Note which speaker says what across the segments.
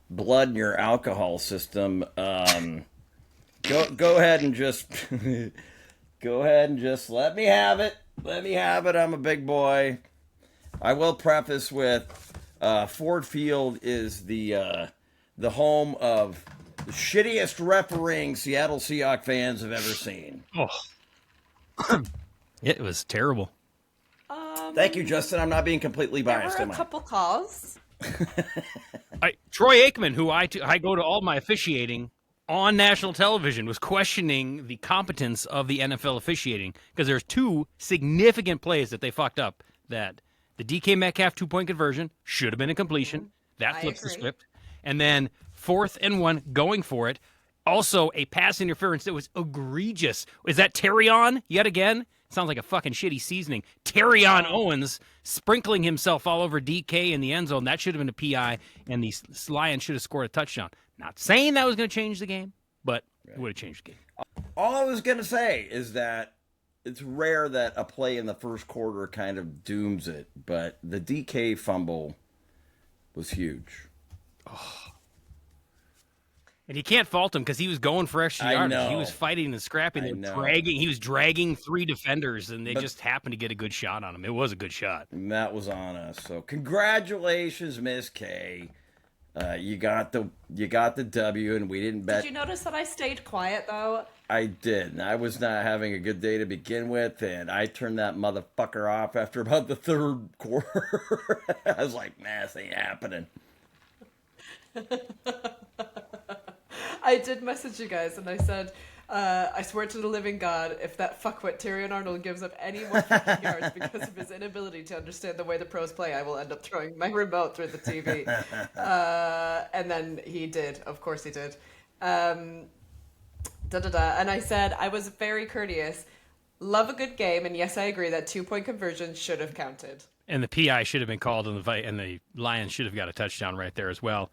Speaker 1: blood in your alcohol system, go ahead and just go ahead and just let me have it. Let me have it. I'm a big boy. I will preface with Ford Field is the home of the shittiest refereeing Seattle Seahawks fans have ever seen.
Speaker 2: Oh, it was terrible.
Speaker 1: Thank you, Justin. I'm not being completely biased,
Speaker 3: There
Speaker 1: am
Speaker 3: were a
Speaker 1: I?
Speaker 3: couple calls.
Speaker 2: Troy Aikman, who I go to all my officiating on national television, was questioning the competence of the NFL officiating because there's two significant plays that they fucked up. That the DK Metcalf 2-point conversion should have been a completion. That
Speaker 3: I
Speaker 2: flips the
Speaker 3: agree.
Speaker 2: script. And then 4th and 1 going for it. Also, a pass interference that was egregious. Is that Terrion yet again? Sounds like a fucking shitty seasoning. Terrion Owens sprinkling himself all over DK in the end zone. That should have been a PI, and the Lions should have scored a touchdown. Not saying that was going to change the game, but it would have changed the game.
Speaker 1: All I was going to say is that it's rare that a play in the first quarter kind of dooms it, but the DK fumble was huge.
Speaker 2: And you can't fault him because he was going for extra
Speaker 1: I
Speaker 2: yards.
Speaker 1: know.
Speaker 2: He was fighting and scrapping and dragging. He was dragging 3 defenders, and they just happened to get a good shot on him. It was a good shot.
Speaker 1: And that was on us. So congratulations, Miss K. You got the W, and we didn't bet.
Speaker 3: Did you notice that I stayed quiet though?
Speaker 1: I did. I was not having a good day to begin with, and I turned that motherfucker off after about the third quarter. I was like, nah, this ain't happening.
Speaker 3: I did message you guys and I said, I swear to the living God, if that fuckwit Tyrion Arnold gives up any more fucking yards because of his inability to understand the way the pros play, I will end up throwing my remote through the TV. And then he did. Of course he did. And I said, I was very courteous. Love a good game. And yes, I agree that 2-point conversion should have counted.
Speaker 2: And the PI should have been called, and the Lions should have got a touchdown right there as well.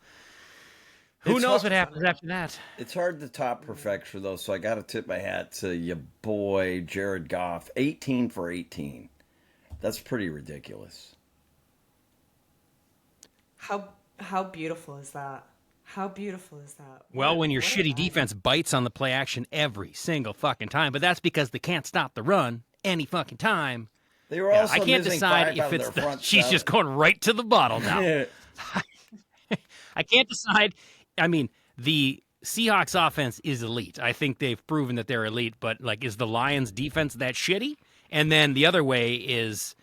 Speaker 2: Who knows what happens after that?
Speaker 1: It's hard to top perfection, though, so I got to tip my hat to your boy, Jared Goff. 18 for 18. That's pretty ridiculous.
Speaker 3: How beautiful is that? How beautiful is that?
Speaker 2: Well, when your shitty defense bites on the play action every single fucking time, but that's because they can't stop the run any fucking time.
Speaker 1: They were also
Speaker 2: I can't
Speaker 1: missing
Speaker 2: decide
Speaker 1: 5
Speaker 2: if
Speaker 1: out of
Speaker 2: it's
Speaker 1: their
Speaker 2: the,
Speaker 1: front
Speaker 2: she's
Speaker 1: 7.
Speaker 2: just going right to the bottle now. I can't decide. I mean, the Seahawks offense is elite. I think they've proven that they're elite, but like, is the Lions defense that shitty? And then the other way is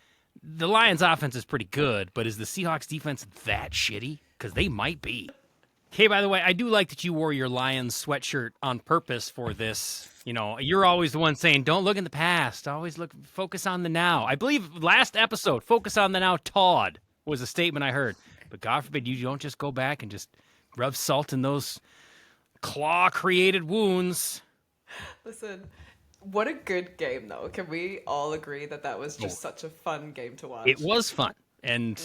Speaker 2: the Lions offense is pretty good, but is the Seahawks defense that shitty? Because they might be. Okay, by the way, I do like that you wore your Lions sweatshirt on purpose for this. You know, you're always the one saying, don't look in the past. Always focus on the now. I believe last episode, focus on the now, Todd, was a statement I heard. But God forbid you don't just go back and just rub salt in those claw-created wounds.
Speaker 3: Listen, what a good game, though. Can we all agree that that was just such a fun game to watch?
Speaker 2: It was fun. And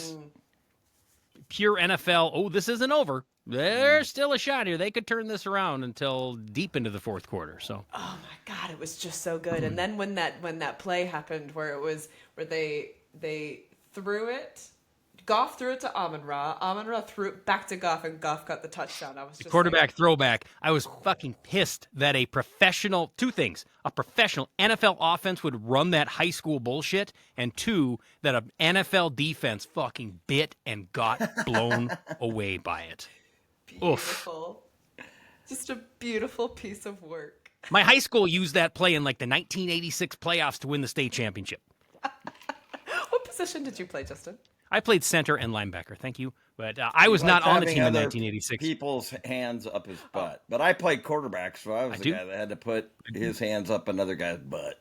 Speaker 2: pure NFL, oh, this isn't over. There's still a shot here. They could turn this around until deep into the fourth quarter. So,
Speaker 3: oh my God, it was just so good. And then when that play happened, where they threw it, Goff threw it to Amon-Ra. Amon-Ra threw it back to Goff, and Goff got the touchdown. I was just
Speaker 2: quarterback throwback. I was fucking pissed that a professional NFL offense would run that high school bullshit, and 2, that an NFL defense fucking bit and got blown away by it.
Speaker 3: Beautiful. Oof. Just a beautiful piece of work.
Speaker 2: My high school used that play in like the 1986 playoffs to win the state championship.
Speaker 3: What position did you play, Justin?
Speaker 2: I played center and linebacker. Thank you. But I was not on the team in 1986.
Speaker 1: People's hands up his butt. But I played quarterback, so I was the guy that had to put his hands up another guy's butt.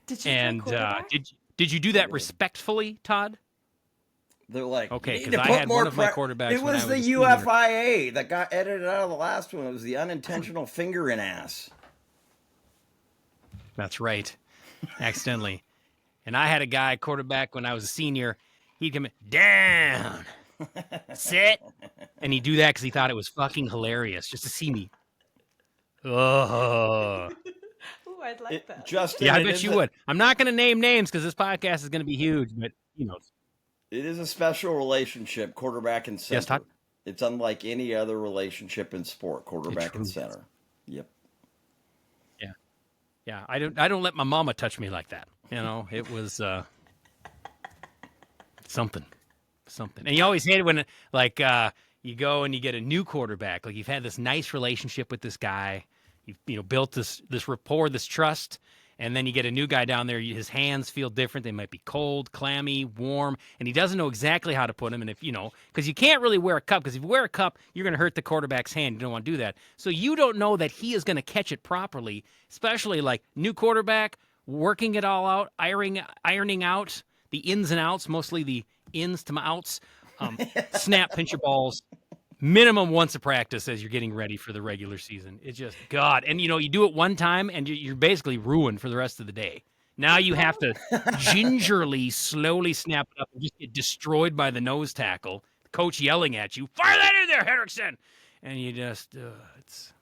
Speaker 3: Did you play quarterback?
Speaker 2: Did you do that respectfully, Todd?
Speaker 1: They're like,
Speaker 2: okay, because I had one of my quarterbacks.
Speaker 1: It was the UFIA that got edited out of the last one. It was the unintentional finger in ass.
Speaker 2: That's right. Accidentally. And I had a guy, quarterback, when I was a senior, he'd come in, down, sit. And he'd do that because he thought it was fucking hilarious just to see me. Oh.
Speaker 3: Ooh, I'd like that.
Speaker 1: Justin,
Speaker 2: yeah, I bet you would. I'm not going to name names because this podcast is going to be huge, but he knows.
Speaker 1: It is a special relationship, quarterback and
Speaker 2: Yes,
Speaker 1: center.
Speaker 2: Todd?
Speaker 1: It's unlike any other relationship in sport,
Speaker 2: It
Speaker 1: quarterback and
Speaker 2: truly is.
Speaker 1: center. Yep.
Speaker 2: Yeah. Yeah. I don't let my mama touch me like that. It was something. Something. And you always hate it when like you go and you get a new quarterback. Like you've had this nice relationship with this guy. You've built this rapport, this trust, and then you get a new guy down there. His hands feel different. They might be cold, clammy, warm, and he doesn't know exactly how to put them. And if because you can't really wear a cup, because if you wear a cup, you're going to hurt the quarterback's hand. You don't want to do that. So you don't know that he is going to catch it properly, especially like new quarterback, working it all out, ironing out the ins and outs, mostly the ins to outs, snap, pinch your balls, minimum once a practice as you're getting ready for the regular season. It's just God. And you do it one time and you're basically ruined for the rest of the day. Now you have to gingerly, slowly snap it up and just get destroyed by the nose tackle. The coach yelling at you, fire that in there, Henriksen. And you just, it's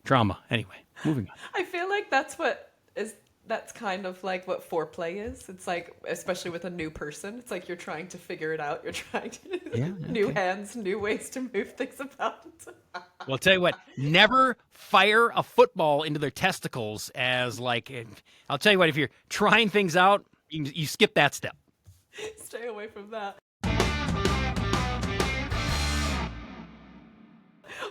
Speaker 2: trauma. Anyway, moving on.
Speaker 3: I feel like that's kind of like what foreplay is. It's like, especially with a new person, it's like you're trying to figure it out. You're trying to new hands, new ways to move things about.
Speaker 2: Well, I'll tell you what, never fire a football into their testicles as like, I'll tell you what, if you're trying things out, you skip that step.
Speaker 3: Stay away from that.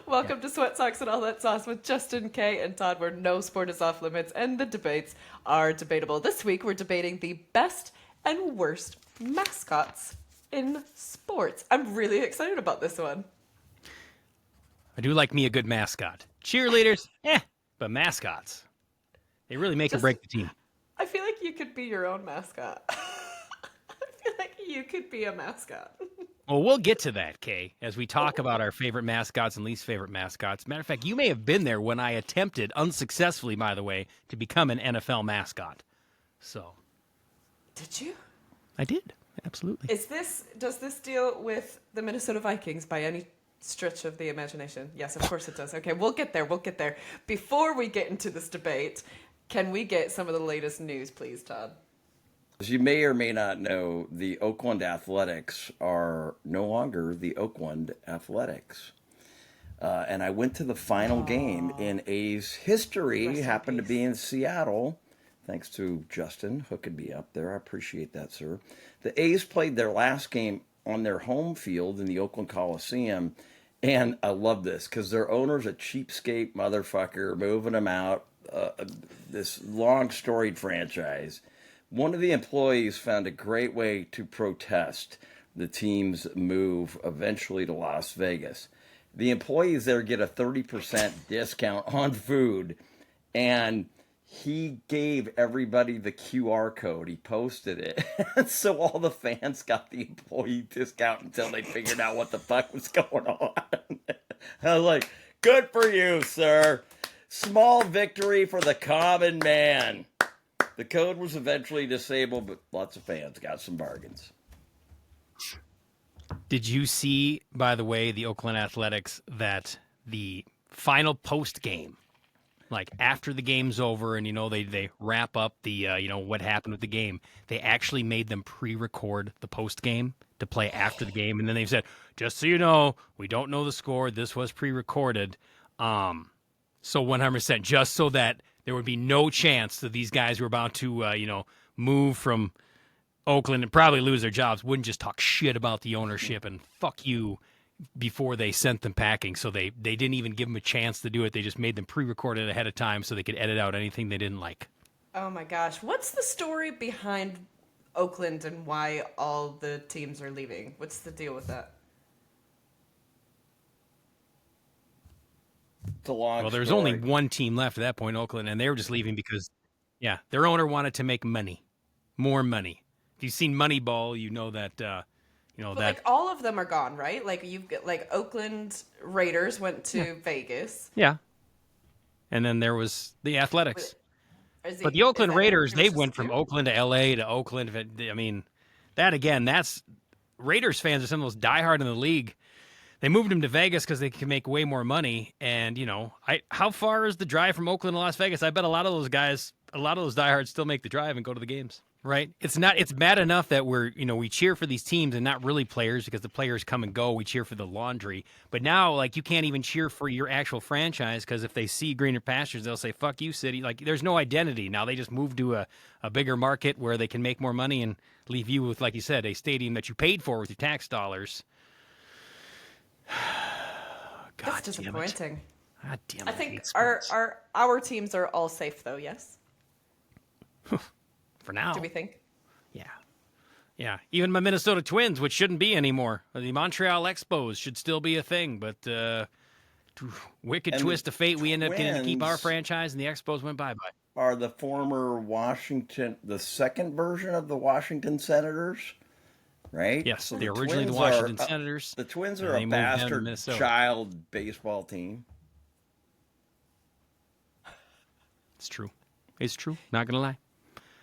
Speaker 3: Welcome to Sweat Socks and All That Sauce with Justin K. and Todd, where no sport is off limits and the debates are debatable. This week, we're debating the best and worst mascots in sports. I'm really excited about this one.
Speaker 2: I do like me a good mascot. Cheerleaders, but mascots, they really make or break the team.
Speaker 3: I feel like you could be your own mascot. I feel like you could be a mascot.
Speaker 2: Well, we'll get to that, Kay, as we talk about our favorite mascots and least favorite mascots. Matter of fact, you may have been there when I attempted, unsuccessfully, by the way, to become an NFL mascot. So.
Speaker 3: Did you?
Speaker 2: I did, absolutely.
Speaker 3: Does this deal with the Minnesota Vikings by any stretch of the imagination? Yes, of course it does. Okay, we'll get there. Before we get into this debate, can we get some of the latest news, please, Todd?
Speaker 1: As you may or may not know, the Oakland Athletics are no longer the Oakland Athletics. And I went to the final game in A's history, happened to be in Seattle, thanks to Justin hooking me up there. I appreciate that, sir. The A's played their last game on their home field in the Oakland Coliseum, and I love this because their owner's a cheapskate motherfucker, moving them out, this long storied franchise. One of the employees found a great way to protest the team's move eventually to Las Vegas. The employees there get a 30% discount on food, and he gave everybody the QR code. He posted it. And so all the fans got the employee discount until they figured out what the fuck was going on. I was like, good for you, sir. Small victory for the common man. The code was eventually disabled, but lots of fans got some bargains.
Speaker 2: Did you see, by the way, the Oakland Athletics, that the final post game, like after the game's over and, they wrap up the, what happened with the game, they actually made them pre-record the post game to play after the game. And then they said, just so you know, we don't know the score. This was pre-recorded. So 100%, just so that there would be no chance that these guys who were about to, move from Oakland and probably lose their jobs wouldn't just talk shit about the ownership and fuck you before they sent them packing. So they didn't even give them a chance to do it. They just made them pre-record it ahead of time so they could edit out anything they didn't like.
Speaker 3: Oh my gosh. What's the story behind Oakland and why all the teams are leaving? What's the deal with that?
Speaker 1: It's a long
Speaker 2: Well, there's
Speaker 1: story.
Speaker 2: only one team left at that point, Oakland, and they were just leaving because, their owner wanted to make money, more money. If you've seen Moneyball, you know that,
Speaker 3: But like all of them are gone, right? Like Oakland Raiders went to Vegas.
Speaker 2: Yeah. And then there was the Athletics. But the
Speaker 3: Is
Speaker 2: Oakland
Speaker 3: that
Speaker 2: Raiders, they
Speaker 3: just
Speaker 2: went from
Speaker 3: two?
Speaker 2: Oakland to L.A. to Oakland. I mean, that again, that's Raiders fans are some of those diehard in the league. They moved them to Vegas because they can make way more money. And, how far is the drive from Oakland to Las Vegas? I bet a lot of those guys, a lot of those diehards still make the drive and go to the games. Right? It's bad enough that we cheer for these teams and not really players because the players come and go. We cheer for the laundry. But now, like, you can't even cheer for your actual franchise because if they see greener pastures, they'll say, fuck you, city. Like, there's no identity. Now they just move to a bigger market where they can make more money and leave you with, like you said, a stadium that you paid for with your tax dollars. God,
Speaker 3: That's disappointing.
Speaker 2: God damn it.
Speaker 3: I think our teams are all safe, though, yes?
Speaker 2: For now.
Speaker 3: Do we think?
Speaker 2: Yeah. Even my Minnesota Twins, which shouldn't be anymore. The Montreal Expos should still be a thing, but wicked
Speaker 1: And
Speaker 2: twist of fate, we ended up getting to keep our
Speaker 1: Twins
Speaker 2: franchise, and the Expos went bye-bye.
Speaker 1: are the former the second version of the Washington Senators, right?
Speaker 2: Yes,
Speaker 1: So
Speaker 2: they're originally the
Speaker 1: Twins
Speaker 2: Washington Senators.
Speaker 1: The Twins
Speaker 2: and
Speaker 1: are
Speaker 2: they
Speaker 1: a
Speaker 2: moved down to
Speaker 1: bastard
Speaker 2: Minnesota.
Speaker 1: child baseball team.
Speaker 2: It's true. Not going to lie.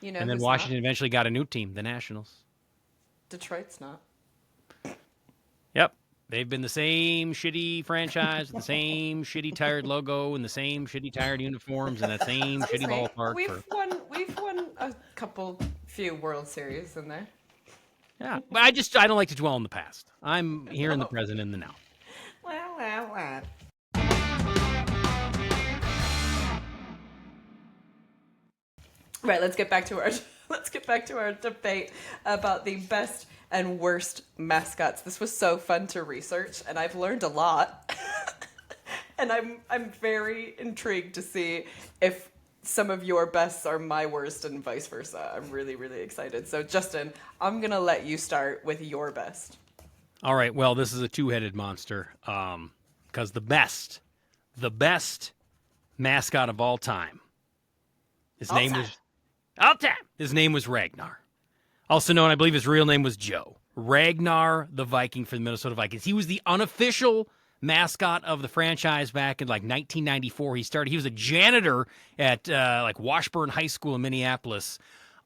Speaker 3: You know,
Speaker 2: And then
Speaker 3: who's
Speaker 2: Washington
Speaker 3: not?
Speaker 2: eventually got a new team, the Nationals.
Speaker 3: Detroit's not.
Speaker 2: Yep. They've been the same shitty franchise with the same shitty tired logo and the same shitty tired uniforms and that same shitty ballpark.
Speaker 3: We've won a few World Series in there.
Speaker 2: Yeah, but I don't like to dwell on the past. I'm here in the present and the now.
Speaker 3: Well. Right, let's get back to our debate about the best and worst mascots. This was so fun to research, and I've learned a lot. And I'm very intrigued to see if some of your bests are my worst and vice versa. I'm really, really excited. So, Justin, I'm gonna let you start with your best.
Speaker 2: All right, well, this is a two-headed monster because the best mascot of all time, his name was Ragnar. Also known, I believe his real name was Joe. Ragnar the Viking for the Minnesota Vikings. He was the unofficial mascot of the franchise back in like 1994. He was a janitor at like Washburn High School in Minneapolis.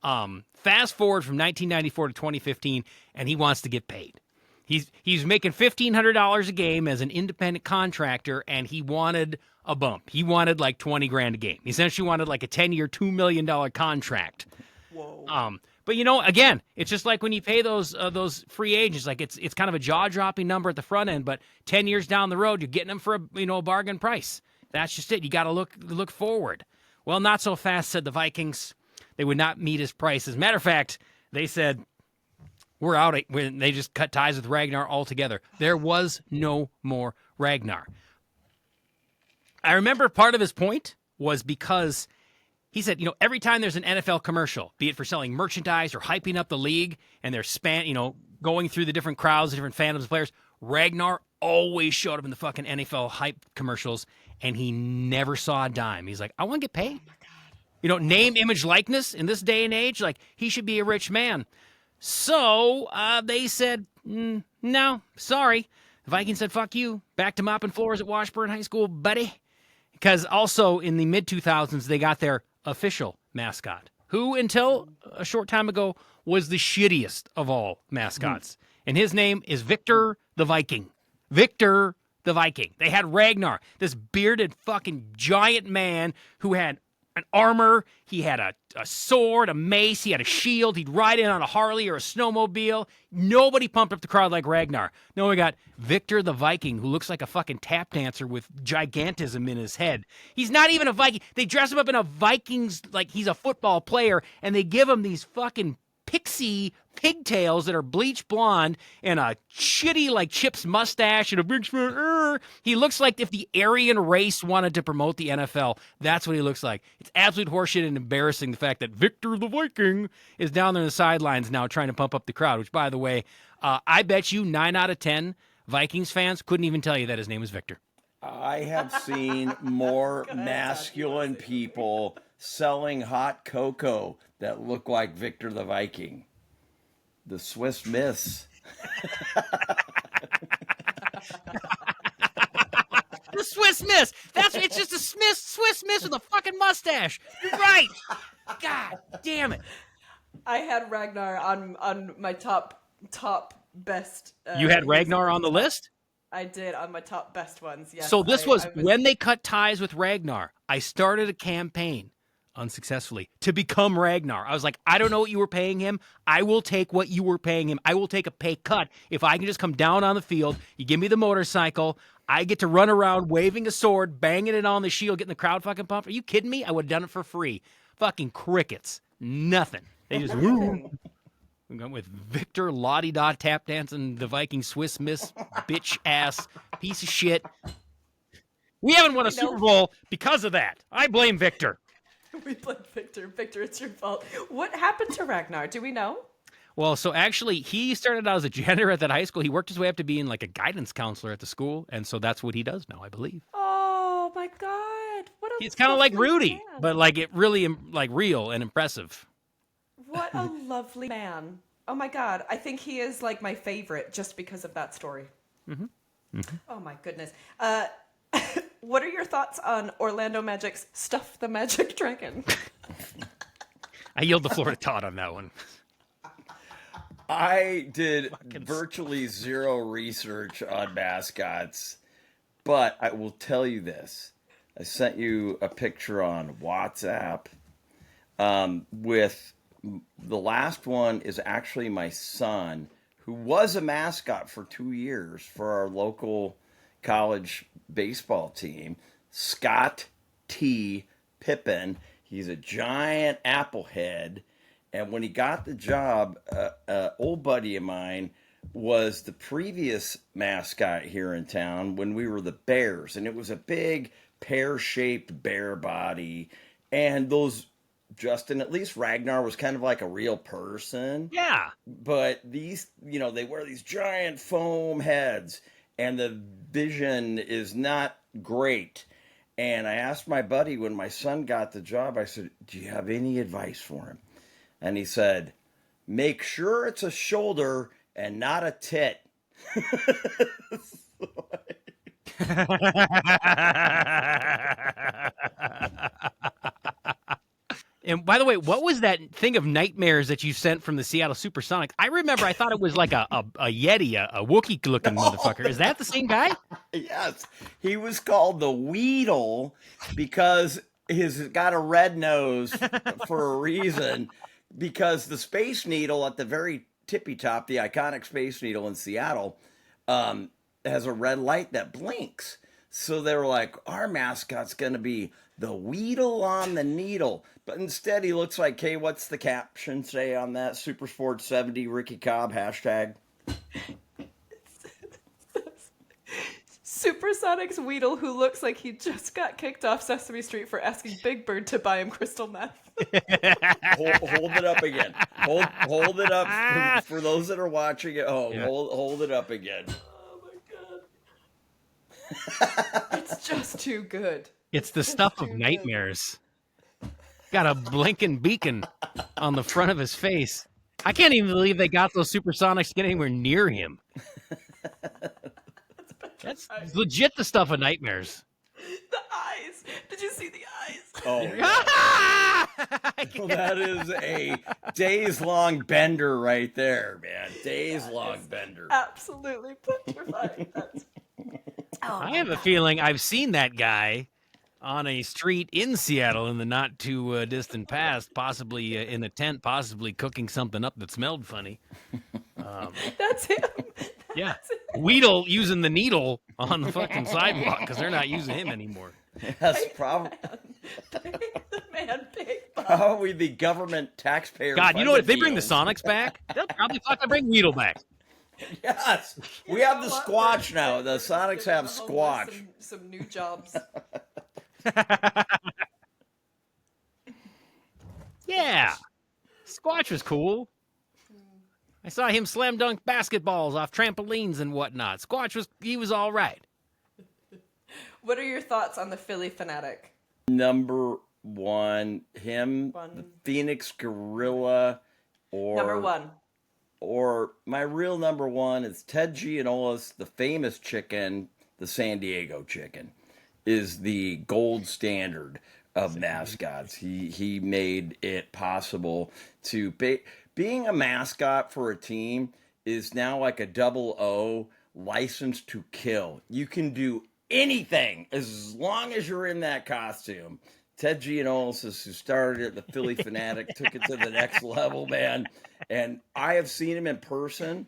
Speaker 2: Fast forward from 1994 to 2015, and he wants to get paid. He's making $1,500 a game as an independent contractor, and he wanted a bump. He wanted like $20,000 a game. He essentially wanted like a 10-year, $2 million contract.
Speaker 3: Whoa.
Speaker 2: But again, it's just like when you pay those free agents, like it's kind of a jaw-dropping number at the front end, but 10 years down the road, you're getting them for a bargain price. That's just it. You got to look forward. Well, not so fast, said the Vikings. They would not meet his price. As a matter of fact, they said, we're out. When they just cut ties with Ragnar altogether. There was no more Ragnar. I remember part of his point was because he said, every time there's an NFL commercial, be it for selling merchandise or hyping up the league, and they're going through the different crowds, the different fandoms of players, Ragnar always showed up in the fucking NFL hype commercials, and he never saw a dime. He's like, I want to get paid. Name, image, likeness in this day and age, like he should be a rich man. So they said, no, sorry. The Vikings said, fuck you. Back to mopping floors at Washburn High School, buddy. Because also in the mid-2000s, they got their official mascot, who until a short time ago was the shittiest of all mascots. And his name is Victor the Viking. Victor the Viking. They had Ragnar, this bearded fucking giant man who had an armor, he had a sword, a mace, he had a shield, he'd ride in on a Harley or a snowmobile. Nobody pumped up the crowd like Ragnar. No, we got Victor the Viking, who looks like a fucking tap dancer with gigantism in his head. He's not even a Viking. They dress him up in a Vikings, like he's a football player, and they give him these fucking pixie pigtails that are bleach blonde and a shitty like Chip's mustache and a big he looks like if the Aryan race wanted to promote the NFL. That's what he looks like. It's absolute horseshit and embarrassing, the fact that Victor the Viking is down there in the sidelines now trying to pump up the crowd, which, by the way, I bet you 9 out of 10 Vikings fans couldn't even tell you that his name was Victor.
Speaker 1: I have seen more masculine people selling hot cocoa that look like Victor the Viking. The Swiss Miss.
Speaker 2: The Swiss Miss. It's just a Swiss Miss with a fucking mustache. You're right. God damn it.
Speaker 3: I had Ragnar on my top best.
Speaker 2: You had Ragnar on the list?
Speaker 3: I did, on my top best ones, yes.
Speaker 2: So this was when they cut ties with Ragnar. I started a campaign unsuccessfully, to become Ragnar. I was like, I don't know what you were paying him. I will take what you were paying him. I will take a pay cut if I can just come down on the field. You give me the motorcycle. I get to run around waving a sword, banging it on the shield, getting the crowd fucking pumped. Are you kidding me? I would have done it for free. Fucking crickets. Nothing. They just woo. We went with Victor Lottie-Dot tap dancing the Viking Swiss Miss bitch ass piece of shit. We haven't won a Super Bowl because of that. I blame Victor.
Speaker 3: We blame Victor. Victor, it's your fault. What happened to Ragnar? Do we know?
Speaker 2: Well, so actually, he started out as a janitor at that high school. He worked his way up to being like a guidance counselor at the school, and so that's what he does now, I believe.
Speaker 3: Oh my God! What a
Speaker 2: He's kind of like Rudy,
Speaker 3: man.
Speaker 2: but like it really like real and impressive.
Speaker 3: What a lovely man. Oh my God. I think he is like my favorite just because of that story. Oh my goodness. What are your thoughts on Orlando Magic's Stuff the Magic Dragon?
Speaker 2: I yield the floor to Todd on that one.
Speaker 1: I did virtually zero research on mascots, but I will tell you this. I sent you a picture on WhatsApp with the last one is actually my son, who was a mascot for 2 years for our local college baseball team, Scott T. Pippen. He's a giant applehead. And when he got the job, old buddy of mine was the previous mascot here in town when we were the Bears. And it was a big pear-shaped bear body. And those, Justin, at least Ragnar was kind of like a real person.
Speaker 2: Yeah.
Speaker 1: But these, they wear these giant foam heads. And the vision is not great. And I asked my buddy when my son got the job, I said, do you have any advice for him? And he said, make sure it's a shoulder and not a tit.
Speaker 2: And by the way, what was that thing of nightmares that you sent from the Seattle Supersonics? I remember I thought it was like a Yeti, a Wookiee-looking motherfucker. Is that the same guy?
Speaker 1: Yes. He was called the Wheedle because he's got a red nose for a reason. Because the Space Needle at the very tippy top, the iconic Space Needle in Seattle, has a red light that blinks. So they were like, our mascot's going to be the Wheedle on the needle. But instead, he looks like, hey, what's the caption say on that? Super Sport 70 Ricky Cobb hashtag?
Speaker 3: Supersonic's Wheedle, who looks like he just got kicked off Sesame Street for asking Big Bird to buy him crystal meth.
Speaker 1: hold it up again. Hold it up for those that are watching at home. Yeah. Hold it up again.
Speaker 3: Oh my God. It's just too good.
Speaker 2: It's the stuff of nightmares. Got a blinking beacon on the front of his face. I can't even believe they got those Supersonics to get anywhere near him. That's legit the stuff of nightmares.
Speaker 3: The eyes. Did you see the eyes?
Speaker 1: Oh, well, that is a days-long bender right there, man. Days-long bender.
Speaker 3: Absolutely petrifying.
Speaker 2: I have a feeling I've seen that guy on a street in Seattle in the not too distant past, possibly in a tent, possibly cooking something up that smelled funny.
Speaker 3: That's him.
Speaker 2: Yeah. Wheedle using the needle on the fucking sidewalk because they're not using him anymore.
Speaker 1: That's probably
Speaker 3: the man big.
Speaker 1: Probably the government taxpayer.
Speaker 2: God, you know what? If they bring the Sonics back, they'll probably fucking bring Wheedle back.
Speaker 1: Yes, we have the Squatch now. The Sonics have Squatch.
Speaker 3: Some new jobs.
Speaker 2: Yeah, Squatch was cool. I saw him slam dunk basketballs off trampolines and whatnot. Squatch he was all right.
Speaker 3: What are your thoughts on the Philly Fanatic?
Speaker 1: Number one, the Phoenix Gorilla, or
Speaker 3: number one.
Speaker 1: Or my real number one is Ted Gianola's, the famous chicken, the San Diego chicken, is the gold standard of mascots. He made it possible to being a mascot for a team is now like a 00 license to kill. You can do anything as long as you're in that costume Ted Giannoulis, who started it, the Philly fanatic, took it to the next level, man. And I have seen him in person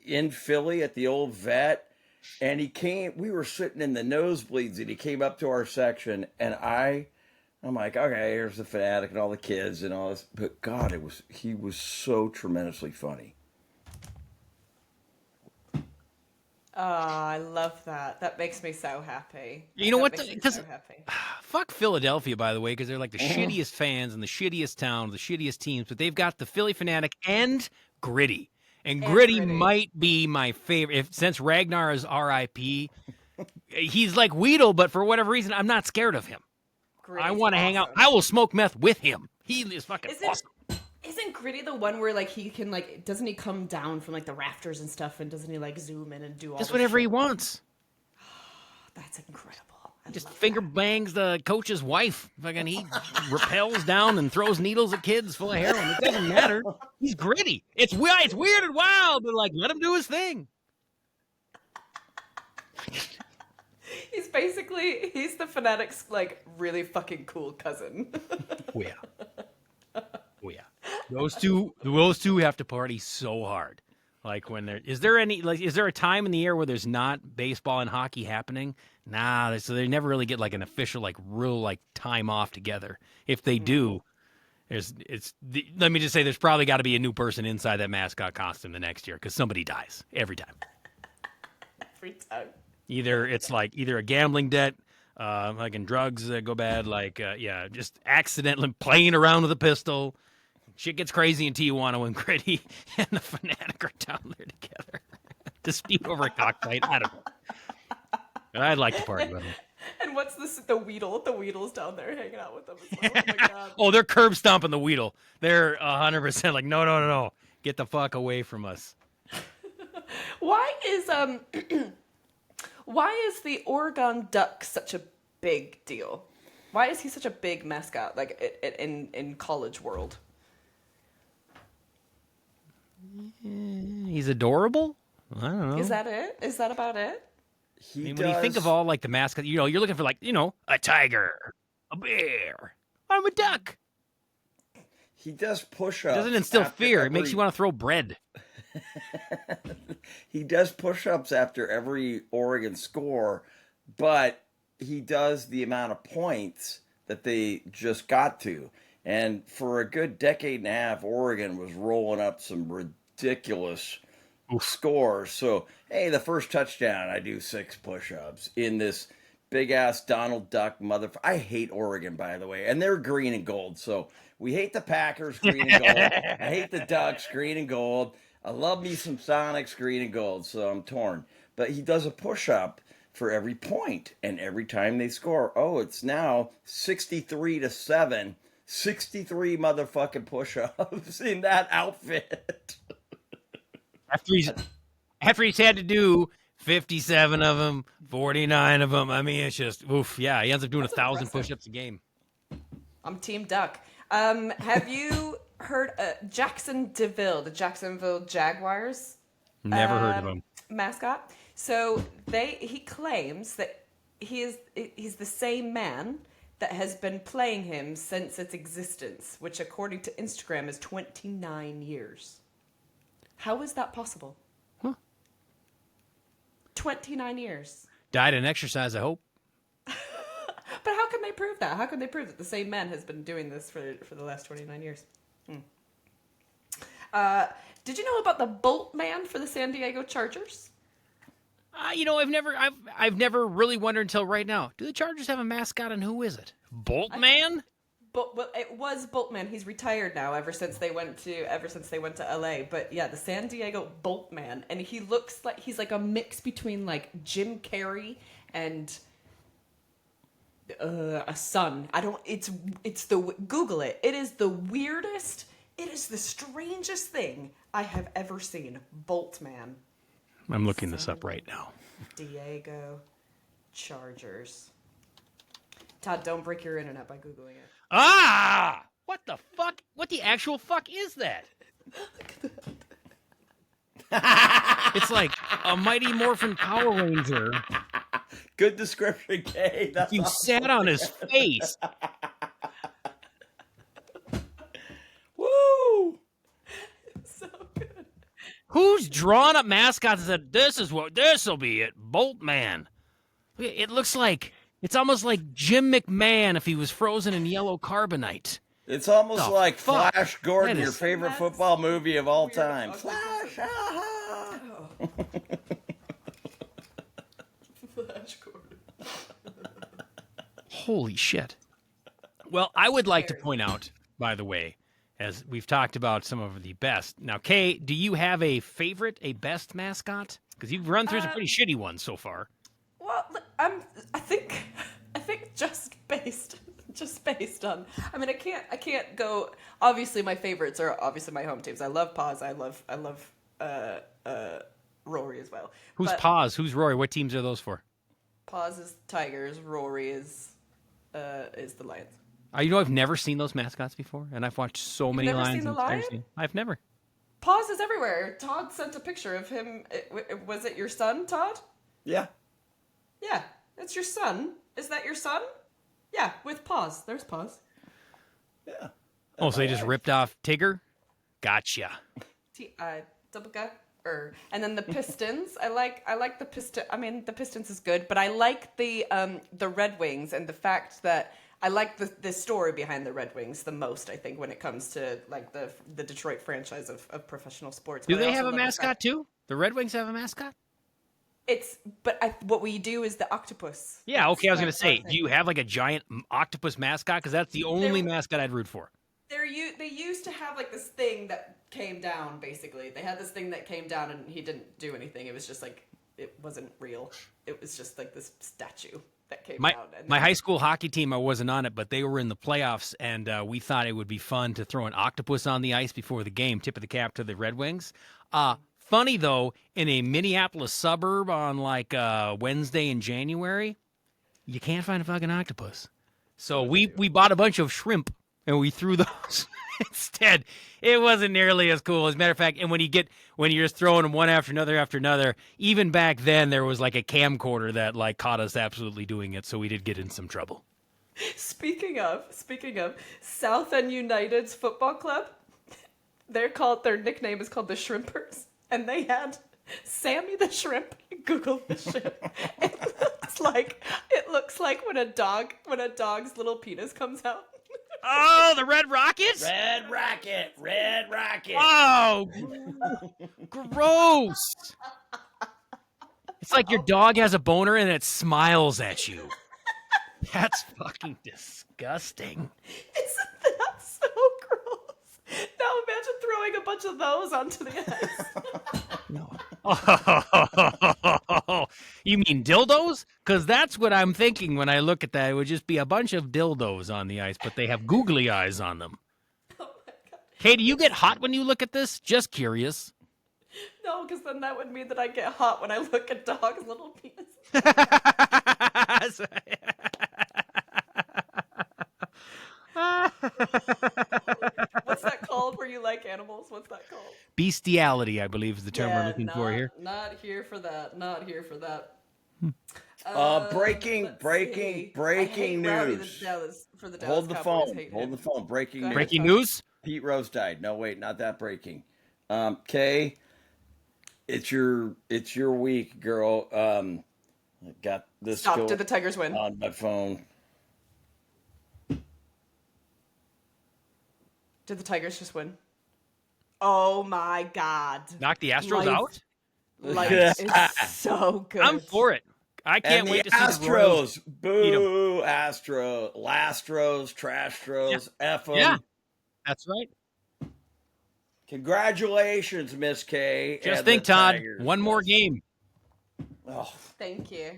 Speaker 1: in Philly at the old vet. And he came, we were sitting in the nosebleeds, and he came up to our section, and I'm like, okay, here's the fanatic and all the kids and all this. But God, he was so tremendously funny.
Speaker 3: Oh, I love that. That makes me so happy.
Speaker 2: You know what?
Speaker 3: Makes me
Speaker 2: Because
Speaker 3: so happy.
Speaker 2: fuck Philadelphia, by the way, because they're like the shittiest fans and the shittiest town, the shittiest teams. But they've got the Philly fanatic and Gritty. And Gritty might be my favorite. Since Ragnar is R.I.P., he's like Wheedle, but for whatever reason, I'm not scared of him.
Speaker 3: Gritty's
Speaker 2: I want to hang out. I will smoke meth with him. He is fucking awesome.
Speaker 3: Isn't Gritty the one where like he can like doesn't he come down from like the rafters and stuff, and doesn't he like zoom in and do all
Speaker 2: just
Speaker 3: this
Speaker 2: whatever
Speaker 3: shit?
Speaker 2: he wants?
Speaker 3: That's incredible. I
Speaker 2: Just
Speaker 3: love
Speaker 2: finger
Speaker 3: that.
Speaker 2: bangs the coach's wife. Fucking he rappels down and throws needles at kids full of heroin. It doesn't matter. He's Gritty. It's weird and wild, but like let him do his thing.
Speaker 3: He's the fanatic's like really fucking cool cousin.
Speaker 2: Oh yeah. Oh yeah. Those two have to party so hard. Like when is there a time in the year where there's not baseball and hockey happening? Nah, so they never really get like an official like real like time off together. If they do, let me just say there's probably got to be a new person inside that mascot costume the next year because somebody dies every time.
Speaker 3: Every time.
Speaker 2: Either a gambling debt, like in drugs that go bad, just accidentally playing around with a pistol. Shit gets crazy in Tijuana when Gritty and the fanatic are down there together. Dispute over a cockfight. I don't know. But I'd like to party with them.
Speaker 3: And what's the Wheedle? The Wheedle's down there hanging out with them as well. Oh my god.
Speaker 2: Oh, they're curb stomping the Wheedle. They're 100% like, no. Get the fuck away from us.
Speaker 3: Why is the Oregon Duck such a big deal? Why is he such a big mascot, like in college world?
Speaker 2: He's adorable? I don't know.
Speaker 3: Is that it? Is that about it?
Speaker 2: When you think of all like the mascots, you're looking for like, a tiger, a bear. I'm a duck.
Speaker 1: He does push-ups.
Speaker 2: It doesn't instill fear. It makes you want to throw bread.
Speaker 1: He does push-ups after every Oregon score, but he does the amount of points that they just got to. And for a good decade and a half, Oregon was rolling up some ridiculous scores. So, hey, the first touchdown, I do 6 push-ups in this big-ass Donald Duck motherfucker. I hate Oregon, by the way, and they're green and gold. So we hate the Packers, green and gold. I hate the Ducks, green and gold. I love me some Sonics, green and gold, so I'm torn. But he does a push-up for every point, and every time they score, it's now 63-7. 63 motherfucking push-ups in that outfit.
Speaker 2: After he's had to do 57 of them, 49 of them. I mean, it's just, oof. Yeah, he ends up doing 1,000 push-ups a game.
Speaker 3: I'm Team Duck. Have you heard Jackson DeVille, the Jacksonville Jaguars?
Speaker 2: Never heard of him.
Speaker 3: Mascot. So he claims that he's the same man that has been playing him since its existence, which according to Instagram is 29 years. How is that possible?
Speaker 2: Huh.
Speaker 3: 29 years.
Speaker 2: Diet and exercise, I hope.
Speaker 3: But how can they prove that? How can they prove that the same man has been doing this for the last 29 years? Did you know about the Bolt Man for the San Diego Chargers?
Speaker 2: I've never really wondered until right now. Do the Chargers have a mascot, and who is it? Bolt Man?
Speaker 3: Well, it was Boltman. He's retired now. Ever since they went to LA. But yeah, the San Diego Boltman, and he looks like he's like a mix between like Jim Carrey and a son. Google it. It is the weirdest. It is the strangest thing I have ever seen. Boltman.
Speaker 2: I'm looking this up right now.
Speaker 3: Diego Chargers. Todd, don't break your internet by Googling it.
Speaker 2: Ah! What the fuck? What the actual fuck is that? It's like a Mighty Morphin Power Ranger.
Speaker 1: Good description, Kay. That's
Speaker 2: You
Speaker 1: awesome.
Speaker 2: sat on his face. He's drawn up mascots and said, this'll be it. Boltman. It looks like, it's almost like Jim McMahon if he was frozen in yellow carbonite.
Speaker 1: It's almost like
Speaker 2: fuck?
Speaker 1: Flash Gordon,
Speaker 2: That
Speaker 1: your
Speaker 2: is-
Speaker 1: favorite football movie of all
Speaker 3: Weird
Speaker 1: time.
Speaker 3: ugly
Speaker 1: Flash, ah!
Speaker 3: Flash Gordon.
Speaker 2: Holy shit. Well, I would like to point out, by the way, as we've talked about some of the best. Now, Kay, do you have a favorite, a best mascot? Because you've run through some pretty shitty ones so far.
Speaker 3: Well, I think just based on. I mean, I can't go. Obviously, my favorites are obviously my home teams. I love Paws. I love Rory as well.
Speaker 2: Who's
Speaker 3: But
Speaker 2: Paws? Who's Rory? What teams are those for?
Speaker 3: Paws is Tigers. Rory is the Lions.
Speaker 2: I've never seen those mascots before, and I've watched so many
Speaker 3: never
Speaker 2: Lions.
Speaker 3: seen the
Speaker 2: and
Speaker 3: lion?
Speaker 2: Tigers. I've never.
Speaker 3: Paws is everywhere. Todd sent a picture of him. Was it your son, Todd?
Speaker 1: Yeah.
Speaker 3: Yeah, it's your son. Is that your son? Yeah, with Paws. There's Paws.
Speaker 1: Yeah.
Speaker 2: Oh, so they just ripped off Tigger? Gotcha.
Speaker 3: Double gut. And then the Pistons. I like the Piston. I mean, the Pistons is good, but I like the Red Wings and the fact that I like the story behind the Red Wings the most. I think when it comes to like the Detroit franchise of professional sports.
Speaker 2: Do
Speaker 3: But I
Speaker 2: they
Speaker 3: also
Speaker 2: have a
Speaker 3: love the
Speaker 2: mascot
Speaker 3: fact-
Speaker 2: too? The Red Wings have a mascot?
Speaker 3: What we do is the octopus.
Speaker 2: Yeah, okay. I was
Speaker 3: That's
Speaker 2: gonna say,
Speaker 3: our
Speaker 2: do you have like a giant octopus mascot? Because that's the only mascot I'd root for.
Speaker 3: They used to have like this thing that came down. Basically, they had this thing that came down, and he didn't do anything. It was just like it wasn't real. It was just like this statue that came down. And
Speaker 2: My high school hockey team, I wasn't on it, but they were in the playoffs, and we thought it would be fun to throw an octopus on the ice before the game. Tip of the cap to the Red Wings. Funny though, in a Minneapolis suburb on like Wednesday in January, you can't find a fucking octopus. So we bought a bunch of shrimp and we threw those instead. It wasn't nearly as cool. As a matter of fact, and when you're just throwing them one after another, even back then there was like a camcorder that like caught us absolutely doing it. So we did get in some trouble.
Speaker 3: Speaking of South End United's football club, their nickname is called the Shrimpers, and they had Sammy the Shrimp. Google the shrimp. It looks like when a dog's little penis comes out.
Speaker 2: Oh, the Red Rockets?
Speaker 1: Red Rocket.
Speaker 2: Oh, gross. It's like your dog has a boner and it smiles at you. That's fucking disgusting.
Speaker 3: Isn't that so gross? Now imagine throwing a bunch of those onto the ice.
Speaker 2: No. Oh, you mean dildos? Because that's what I'm thinking when I look at that. It would just be a bunch of dildos on the ice, but they have googly eyes on them.
Speaker 3: Oh my god.
Speaker 2: Kay, do you get hot when you look at this? Just curious.
Speaker 3: No, because then that would mean that I get hot when I look at dogs' little penis. What's that called where you like animals? What's that called?
Speaker 2: Bestiality, I believe, is the term we're looking for here.
Speaker 3: Not here for that. Not here for that.
Speaker 1: Breaking news. Hold the phone. Breaking news.
Speaker 2: Breaking news?
Speaker 1: Pete Rose died. No, wait, not that breaking. Kay, it's your week, girl. I got this.
Speaker 3: Stop. Did the Tigers win?
Speaker 1: On my phone.
Speaker 3: Did the Tigers just win? Oh my god.
Speaker 2: Knock the Astros out?
Speaker 3: Life is so good.
Speaker 2: I'm for it. I can't wait to see the Royals.
Speaker 1: Astros. Boo, Astros. Lastros, Trastros, F 'em.
Speaker 2: Yeah, that's right.
Speaker 1: Congratulations, Miss K.
Speaker 2: Just
Speaker 1: and
Speaker 2: think,
Speaker 1: the
Speaker 2: Todd,
Speaker 1: Tigers.
Speaker 2: one more game.
Speaker 1: Oh,
Speaker 3: Thank you.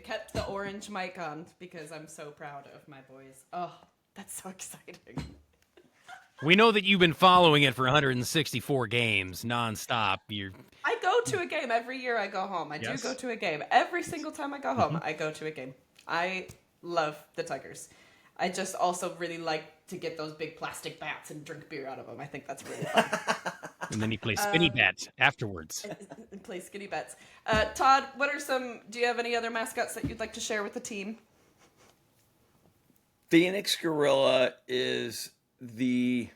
Speaker 3: Kept the orange mic on because I'm so proud of my boys. Oh, that's so exciting.
Speaker 2: We know that you've been following it for 164 games nonstop.
Speaker 3: I go to a game every year I go home. I do go to a game. Every single time I go home, I go to a game. I love the Tigers. I just also really like to get those big plastic bats and drink beer out of them. I think that's really fun.
Speaker 2: And then you play spinny bats afterwards.
Speaker 3: And play skinny bats. Todd, do you have any other mascots that you'd like to share with the team?
Speaker 1: Phoenix Gorilla is the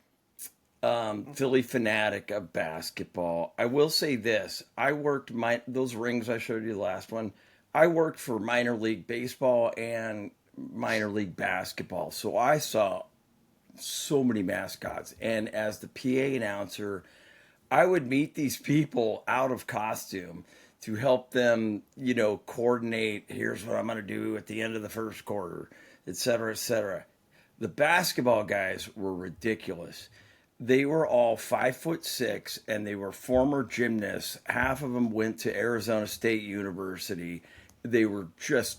Speaker 1: Philly fanatic of basketball. I will say this: I worked those rings I showed you the last one. I worked for minor league baseball and minor league basketball, so I saw so many mascots. And as the PA announcer, I would meet these people out of costume to help them, coordinate. Here's what I'm going to do at the end of the first quarter, et cetera, et cetera. The basketball guys were ridiculous. They were all 5'6", and they were former gymnasts. Half of them went to Arizona State University. They were just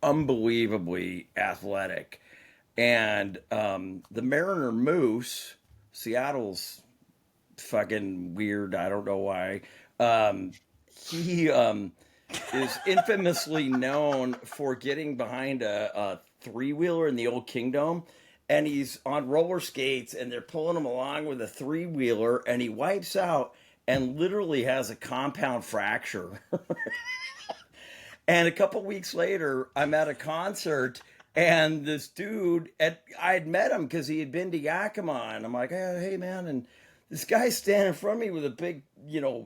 Speaker 1: unbelievably athletic. And the Mariner Moose, Seattle's fucking weird. I don't know why. He is infamously known for getting behind a three-wheeler in the Old Kingdom, and he's on roller skates, and they're pulling him along with a three-wheeler, and he wipes out and literally has a compound fracture. And a couple weeks later, I'm at a concert, and this dude, I had met him because he had been to Yakima, and I'm like, hey man, and this guy's standing in front of me with a big,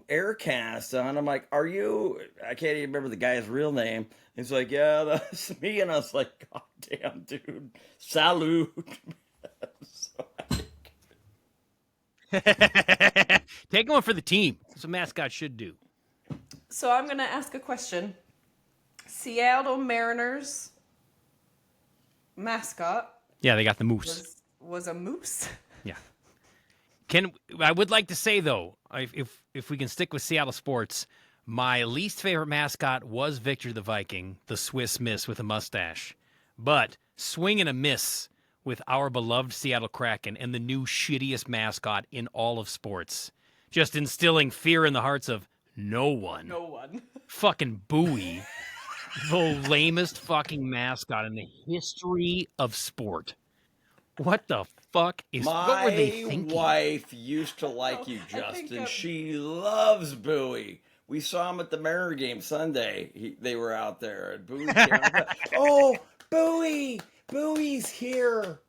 Speaker 1: air cast on. I'm like, are you? I can't even remember the guy's real name. He's like, yeah, that's me. And I was like, God damn, dude. Salute.
Speaker 2: Take one for the team. That's what mascots should do.
Speaker 3: So I'm going to ask a question. Seattle Mariners mascot.
Speaker 2: Yeah, they got the moose.
Speaker 3: Was a moose.
Speaker 2: Yeah. I would like to say, though, if we can stick with Seattle sports, my least favorite mascot was Victor the Viking, the Swiss Miss with a mustache. But swing and a miss with our beloved Seattle Kraken and the new shittiest mascot in all of sports. Just instilling fear in the hearts of no one.
Speaker 3: No one.
Speaker 2: Fucking Bowie. The lamest fucking mascot in the history of sport. What the fuck what were they thinking?
Speaker 1: My wife used to like you, Justin. She loves Bowie. We saw him at the Mariner game Sunday. They were out there. And Bowie came out. Oh, Bowie! Bowie's here.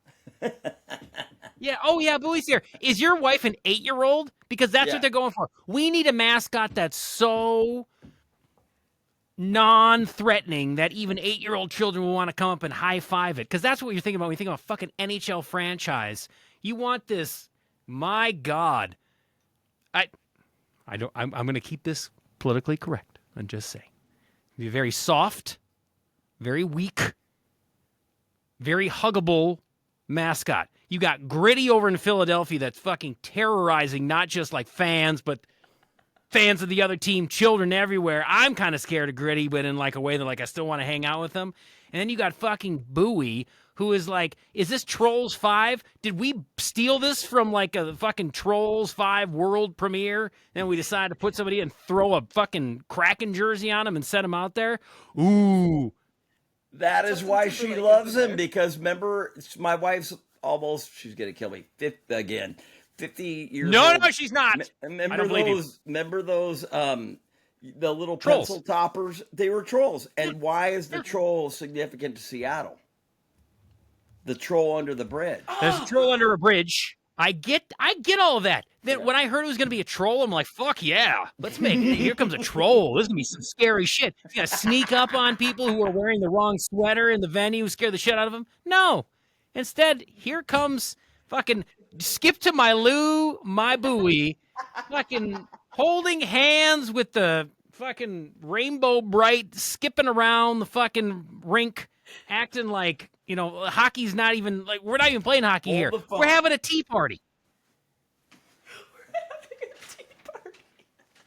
Speaker 2: Yeah, oh yeah, Bowie's here. Is your wife an 8-year-old? Because that's what they're going for. We need a mascot that's so non-threatening that even 8-year-old children will want to come up and high-five it. Because that's what you're thinking about when you think about a fucking NHL franchise. You want this, my God. I'm going to keep this politically correct and just say. Be very soft, very weak, very huggable mascot. You got Gritty over in Philadelphia that's fucking terrorizing not just like fans, but fans of the other team, children everywhere. I'm kind of scared of Gritty, but in like a way that like I still want to hang out with him. And then you got fucking Bowie, who is like, is this Trolls 5? Did we steal this from like a fucking Trolls 5 world premiere? And we decided to put somebody and throw a fucking Kraken jersey on him and set him out there? Ooh.
Speaker 1: That is why she loves him, because remember, my wife's she's going to kill me. 50 years old.
Speaker 2: No, she's not.
Speaker 1: Remember those, the little
Speaker 2: trolls.
Speaker 1: Pencil toppers? They were trolls. And why is the troll significant to Seattle? The troll under the bridge.
Speaker 2: There's a troll under a bridge. I get all of that. Then when I heard it was going to be a troll, I'm like, fuck yeah. Let's make it. Here comes a troll. This is going to be some scary shit. He's going to sneak up on people who are wearing the wrong sweater in the venue, scare the shit out of them. No. Instead, here comes fucking Skip to my Lou, my Bowie, fucking holding hands with the fucking Rainbow Bright, skipping around the fucking rink, acting like, hockey's not even, like, we're not even playing hockey here. We're having a tea party.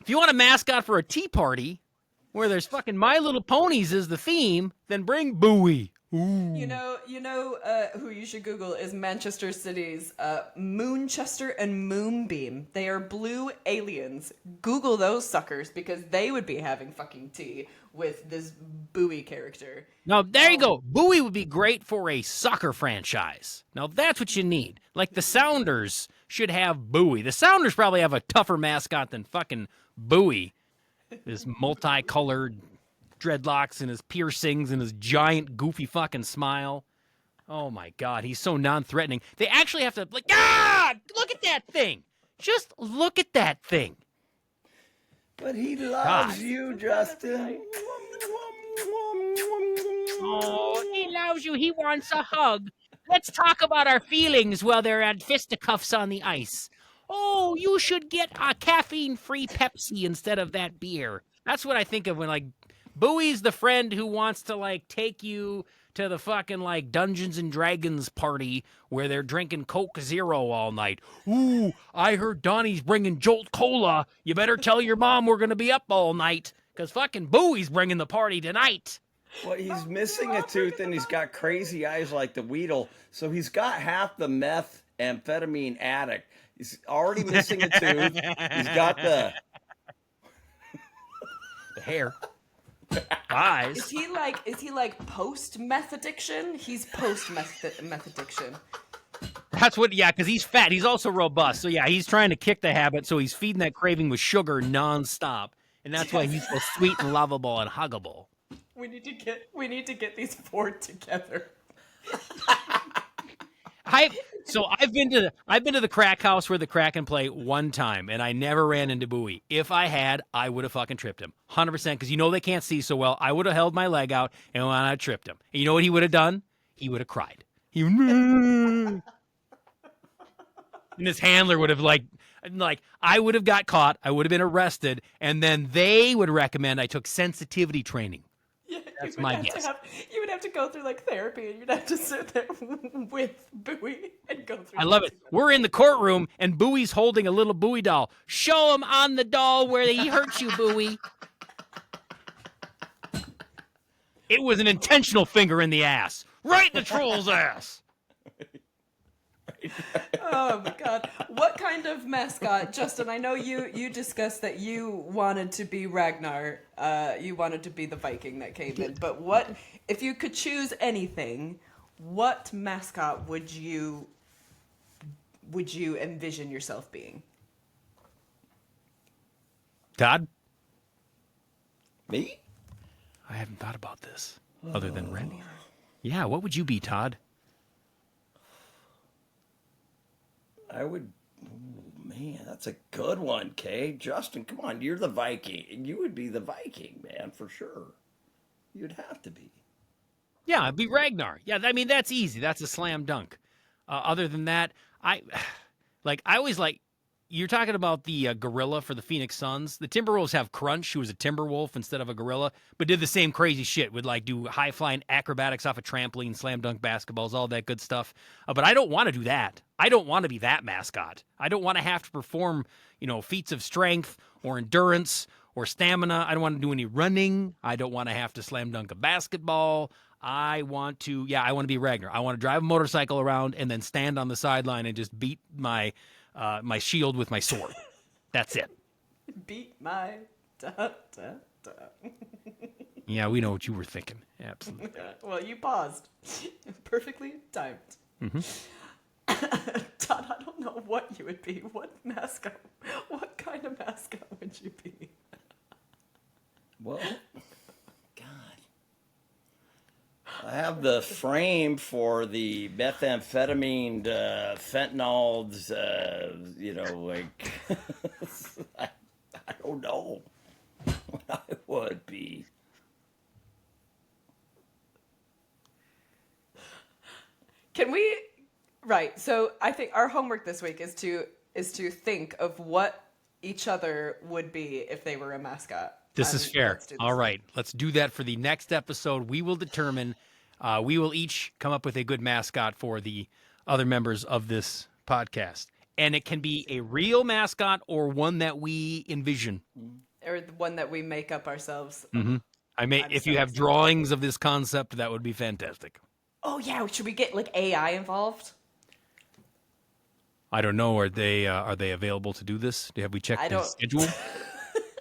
Speaker 2: If you want a mascot for a tea party where there's fucking My Little Ponies is the theme, then bring Bowie. Ooh.
Speaker 3: You know who you should Google is Manchester City's Moonchester and Moonbeam. They are blue aliens. Google those suckers because they would be having fucking tea with this Bowie character.
Speaker 2: Now, there you go. Bowie would be great for a soccer franchise. Now, that's what you need. Like, the Sounders should have Bowie. The Sounders probably have a tougher mascot than fucking Bowie. This multicolored dreadlocks and his piercings and his giant goofy fucking smile. Oh my God, he's so non-threatening. They actually have to look at that thing. Just look at that thing.
Speaker 1: But he loves
Speaker 2: God.
Speaker 1: you, Justin.
Speaker 2: Oh, he loves you. He wants a hug. Let's talk about our feelings while they're at fisticuffs on the ice. Oh, you should get a caffeine-free Pepsi instead of that beer. That's what I think of when, like, Bowie's the friend who wants to, like, take you to the fucking, like, Dungeons and Dragons party where they're drinking Coke Zero all night. Ooh, I heard Donnie's bringing Jolt Cola. You better tell your mom we're going to be up all night, because fucking Bowie's bringing the party tonight.
Speaker 1: Well, he's missing a tooth and he's got crazy eyes like the Wheedle. So he's got half the meth amphetamine addict. He's already missing a tooth. He's got the
Speaker 2: hair. Eyes.
Speaker 3: Is he like post meth addiction? He's post meth addiction.
Speaker 2: That's what, yeah, because he's fat. He's also robust. So, yeah, he's trying to kick the habit. So he's feeding that craving with sugar nonstop. And that's why he's so sweet and lovable and huggable.
Speaker 3: We need to get these four together.
Speaker 2: I've been to the crack house where the Kraken play one time, and I never ran into Bowie. If I had, I would have fucking tripped him, 100%. Because they can't see so well. I would have held my leg out and I tripped him. And you know what he would have done? He would have cried. And his handler would have like I would have got caught. I would have been arrested, and then they would recommend I took sensitivity training.
Speaker 3: Yeah,
Speaker 2: that's my guess.
Speaker 3: You would have to go through like therapy, and you'd have to sit there with Bowie and go through.
Speaker 2: I love it. We're in the courtroom, and Bowie's holding a little Bowie doll. Show him on the doll where he hurt you, Bowie. It was an intentional finger in the ass. Right in the troll's ass.
Speaker 3: Oh my God! What kind of mascot, Justin? I know you discussed that you wanted to be Ragnar. You wanted to be the Viking that came in. But what if you could choose anything? What mascot would you envision yourself being?
Speaker 2: Todd?
Speaker 1: Me?
Speaker 2: I haven't thought about this other than Randy. Yeah, what would you be, Todd?
Speaker 1: I would. Oh, man, that's a good one, Kay. Justin, come on, you're the Viking. You would be the Viking, man, for sure. You'd have to be.
Speaker 2: Yeah, I'd be Ragnar. Yeah, I mean, that's easy. That's a slam dunk. Other than that, I always like, you're talking about the gorilla for the Phoenix Suns. The Timberwolves have Crunch, who was a Timberwolf instead of a gorilla, but did the same crazy shit. Would like do high flying acrobatics off a trampoline, slam dunk basketballs, all that good stuff. But I don't want to do that. I don't want to be that mascot. I don't want to have to perform, feats of strength or endurance or stamina. I don't want to do any running. I don't want to have to slam dunk a basketball. I want to be Ragnar. I want to drive a motorcycle around and then stand on the sideline and just beat my shield with my sword. That's it.
Speaker 3: Beat my da da da.
Speaker 2: Yeah, we know what you were thinking. Absolutely.
Speaker 3: Well, you paused. Perfectly timed.
Speaker 2: Mm-hmm.
Speaker 3: Todd, I don't know what you would be. What kind of mascot would you be?
Speaker 1: Well, God. I have the frame for the methamphetamine, fentanyls, I don't know what I would be.
Speaker 3: Can we? Right. So I think our homework this week is to think of what each other would be if they were a mascot.
Speaker 2: This is fair. All right. Let's do that for the next episode. We will determine, we will each come up with a good mascot for the other members of this podcast. And it can be a real mascot or one that we envision.
Speaker 3: Or the one that we make up ourselves.
Speaker 2: Mm-hmm. If you have drawings of this concept, that would be fantastic.
Speaker 3: Oh, yeah. Should we get like AI involved?
Speaker 2: I don't know. Are they available to do this? Have we checked the schedule?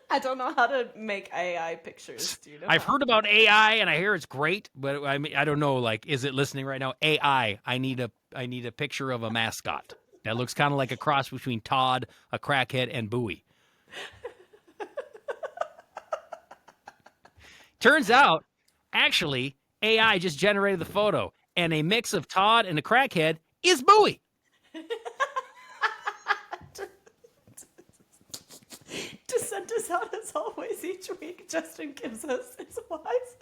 Speaker 3: I don't know how to make AI pictures. Do you know?
Speaker 2: I've heard about AI and I hear it's great, but I don't know. Like, is it listening right now? AI. I need a picture of a mascot that looks kind of like a cross between Todd, a crackhead, and Bowie. Turns out, actually, AI just generated the photo, and a mix of Todd and a crackhead is Bowie.
Speaker 3: As always, each week, Justin gives us his wise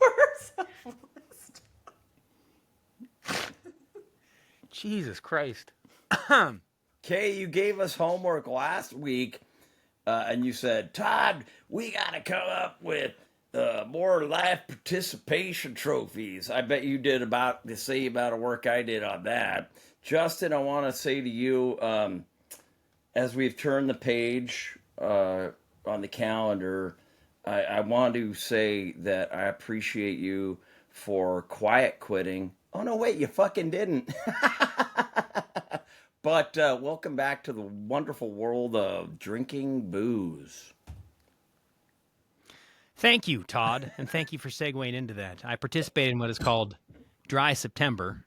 Speaker 3: words of wisdom.
Speaker 2: Jesus Christ.
Speaker 1: Kay, you gave us homework last week, and you said, Todd, we got to come up with more life participation trophies. I bet you did about the same amount of work I did on that. Justin, I want to say to you, as we've turned the page on the calendar, I want to say that I appreciate you for quiet quitting. Oh, no, wait, you fucking didn't. But welcome back to the wonderful world of drinking booze.
Speaker 2: Thank you, Todd, and thank you for segueing into that. I participated in what is called Dry September.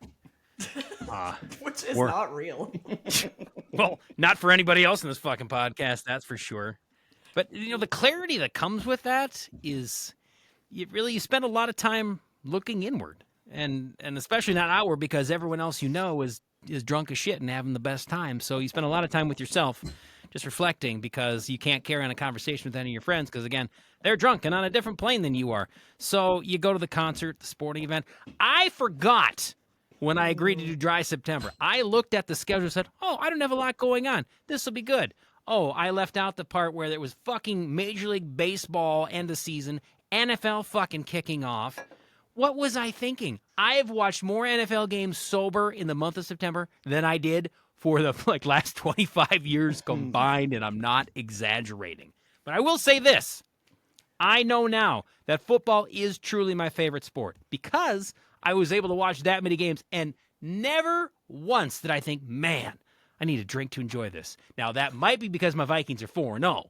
Speaker 3: Which is not real.
Speaker 2: Well, not for anybody else in this fucking podcast, that's for sure. But, the clarity that comes with that is you spend a lot of time looking inward. And especially not outward, because everyone else is drunk as shit and having the best time. So you spend a lot of time with yourself just reflecting, because you can't carry on a conversation with any of your friends because, again, they're drunk and on a different plane than you are. So you go to the concert, the sporting event. I forgot when I agreed to do Dry September. I looked at the schedule and said, oh, I don't have a lot going on. This will be good. Oh, I left out the part where there was fucking Major League Baseball end of season, NFL fucking kicking off. What was I thinking? I have watched more NFL games sober in the month of September than I did for the last 25 years combined, and I'm not exaggerating. But I will say this. I know now that football is truly my favorite sport because I was able to watch that many games, and never once did I think, man, I need a drink to enjoy this. Now, that might be because my Vikings are 4-0.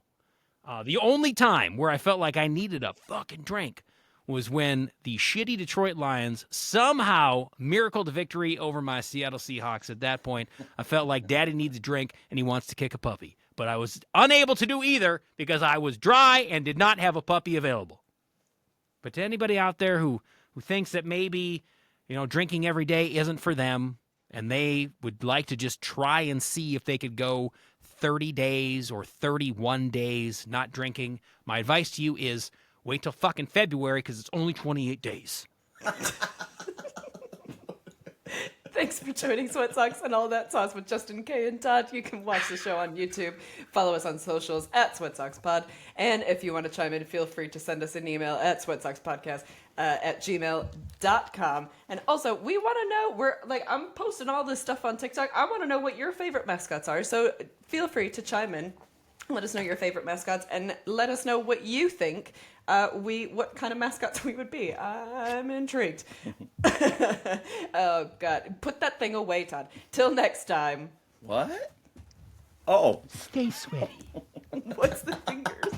Speaker 2: The only time where I felt like I needed a fucking drink was when the shitty Detroit Lions somehow miracled a victory over my Seattle Seahawks. At that point, I felt like Daddy needs a drink and he wants to kick a puppy. But I was unable to do either because I was dry and did not have a puppy available. But to anybody out there who thinks that maybe, drinking every day isn't for them, and they would like to just try and see if they could go 30 days or 31 days not drinking, my advice to you is wait till fucking February because it's only 28 days.
Speaker 3: Thanks for joining Sweat Socks and All That Sauce with Justin K and Todd. You can watch the show on YouTube. Follow us on socials at Sweat Socks Pod. And if you want to chime in, feel free to send us an email at sweatsockspodcast@gmail.com. And also, we want to know, I'm posting all this stuff on TikTok. I want to know what your favorite mascots are. So feel free to chime in. Let us know your favorite mascots and let us know what you think what kind of mascots we would be. I'm intrigued. Oh, God. Put that thing away, Todd. Till next time.
Speaker 1: What? Oh.
Speaker 2: Stay sweaty.
Speaker 3: What's the fingers?